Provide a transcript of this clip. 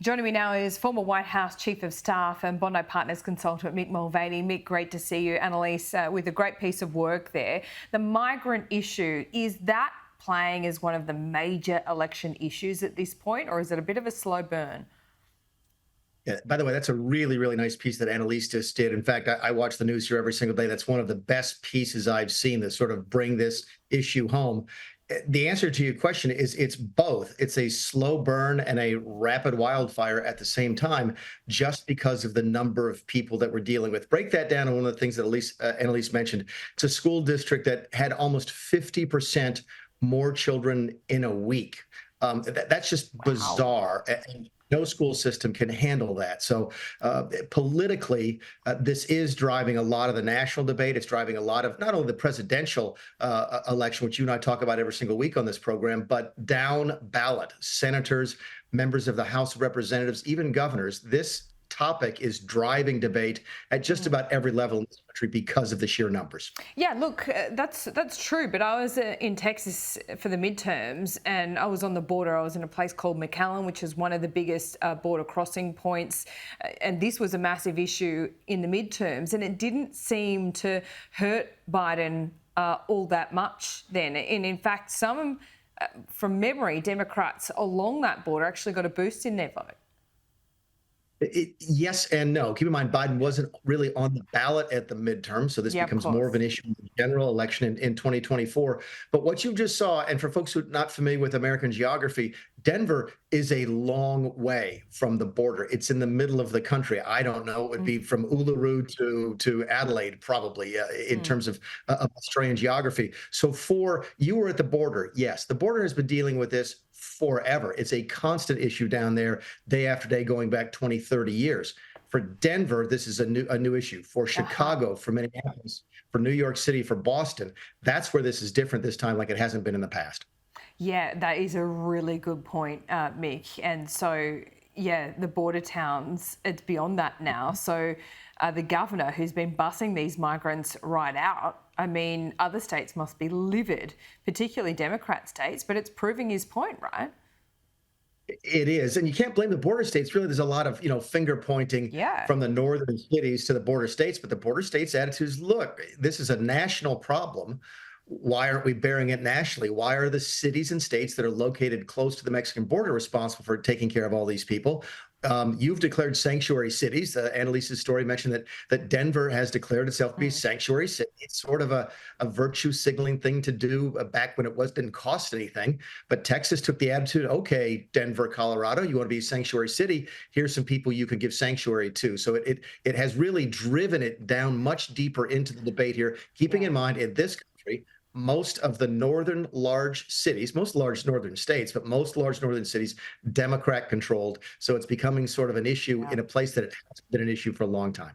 Joining me now is former White House Chief of Staff and Bondi Partners consultant Mick Mulvaney. Mick, great to see you. Annalise, with a great piece of work there. The migrant issue, is that playing as one of the major election issues at this point, or is it a bit of a slow burn? Yeah, by the way, that's a really, really nice piece that Annalise just did. In fact, I watch the news here every single day. That's one of the best pieces I've seen that sort of bring this issue home. The answer to your question is it's both. It's a slow burn and a rapid wildfire at the same time, just because of the number of people that we're dealing with. Break that down. And one of the things that Annalise mentioned, it's a school district that had almost 50% more children in a week. That's just Wow. bizarre. And no school system can handle that. So politically, this is driving a lot of the national debate. It's driving a lot of not only the presidential election, which you and I talk about every single week on this program, but down ballot senators, members of the House of Representatives, even governors. This topic is driving debate at just about every level in this country because of the sheer numbers. Yeah, look, that's true. But I was in Texas for the midterms, and I was on the border. I was in a place called McAllen, which is one of the biggest border crossing points. And this was a massive issue in the midterms, and it didn't seem to hurt Biden all that much then. And in fact, some, from memory, Democrats along that border actually got a boost in their vote. Yes and no. Keep in mind, Biden wasn't really on the ballot at the midterm, so this Yeah, of becomes more of course. an issue in the general election in 2024. But what you just saw, and for folks who are not familiar with American geography, Denver is a long way from the border. It's in the middle of the country. I don't know. It would be from Uluru to Adelaide, probably, in Mm. terms of Australian geography. So you were at the border. Yes, the border has been dealing with this forever. It's a constant issue down there, day after day, going back 20, 30 years. For Denver, this is a new issue. For Uh-huh. Chicago, for Minneapolis, for New York City, for Boston, that's where this is different this time, like it hasn't been in the past. Yeah, that is a really good point, Mick. And so, yeah, the border towns, it's beyond that now. So, the governor who's been bussing these migrants right out, I mean, other states must be livid, particularly Democrat states, but it's proving his point, right? It is, and you can't blame the border states. Really, there's a lot of finger pointing Yeah. from the northern cities to the border states, but the border states' attitudes: look, this is a national problem. Why aren't we bearing it nationally? Why are the cities and states that are located close to the Mexican border responsible for taking care of all these people? You've declared sanctuary cities. Annalise's story mentioned that Denver has declared itself to be a Mm. sanctuary city. It's sort of a virtue signaling thing to do back when it didn't cost anything. But Texas took the attitude, okay, Denver, Colorado, you want to be a sanctuary city? Here's some people you can give sanctuary to. So it has really driven it down much deeper into the debate here, keeping Yeah. in mind in this country, most of the northern large cities, most large northern states, but most large northern cities, Democrat controlled. So it's becoming sort of an issue Yeah. in a place that it hasn't been an issue for a long time.